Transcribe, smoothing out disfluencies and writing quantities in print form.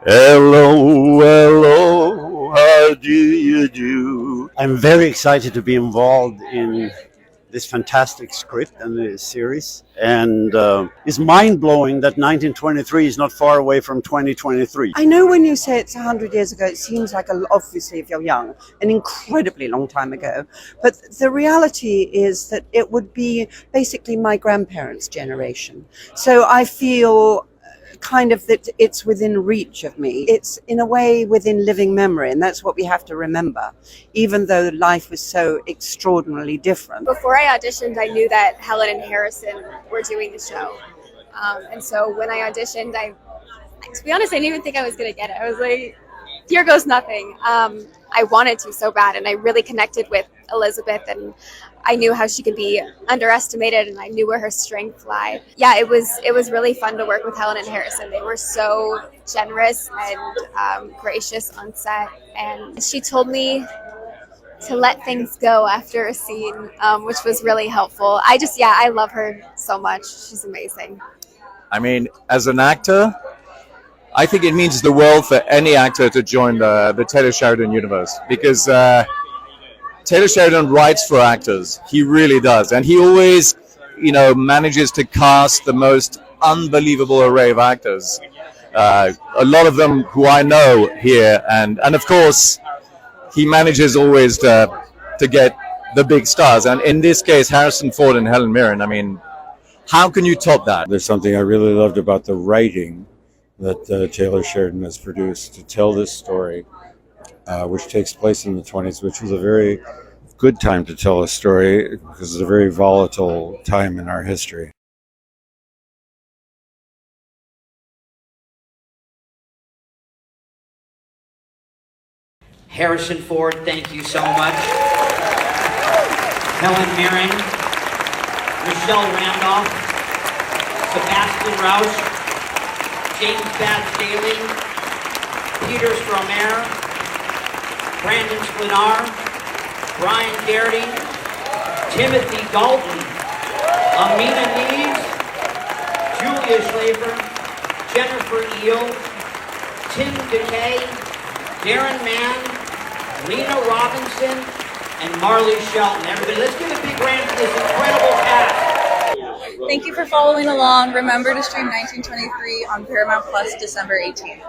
Hello, hello, how do you do? I'm very excited to be involved in this fantastic script and this series. And it's mind blowing that 1923 is not far away from 2023. I know when you say it's 100 years ago, it seems like, obviously, if you're young, an incredibly long time ago. But the reality is that it would be basically my grandparents' generation. So I feel kind of that it's within reach of me. It's in a way within living memory, and that's what we have to remember, even though life was so extraordinarily different. Before I auditioned, I knew that Helen and Harrison were doing the show. And so when I auditioned, to be honest, I didn't even think I was going to get it. I was like, here goes nothing. I wanted to so bad, and I really connected with Elizabeth, and I knew how she could be underestimated, and I knew where her strengths lie. Yeah, it was really fun to work with Helen and Harrison. They were so generous and gracious on set, and she told me to let things go after a scene, which was really helpful. I love her so much. She's amazing. I mean, as an actor, I think it means the world for any actor to join the Taylor Sheridan universe, because Taylor Sheridan writes for actors. He really does. And he always, manages to cast the most unbelievable array of actors. A lot of them who I know here. And of course, he manages always to get the big stars. And in this case, Harrison Ford and Helen Mirren, I mean, how can you top that? There's something I really loved about the writing that Taylor Sheridan has produced to tell this story, which takes place in the 20s, which was a very good time to tell a story because it's a very volatile time in our history. Harrison Ford, thank you so much. Helen Mirren, Michelle Randolph, Sebastian Rausch, James Bass Daly, Peter Stromer, Brandon Sklenar, Brian Garrity, Timothy Dalton, Amina Neves, Julia Schlafer, Jennifer Eel, Tim DeKay, Darren Mann, Lena Robinson, and Marley Shelton. Everybody, let's give a big round for this incredible cast. Thank you for following along. Remember to stream 1923 on Paramount Plus December 18th.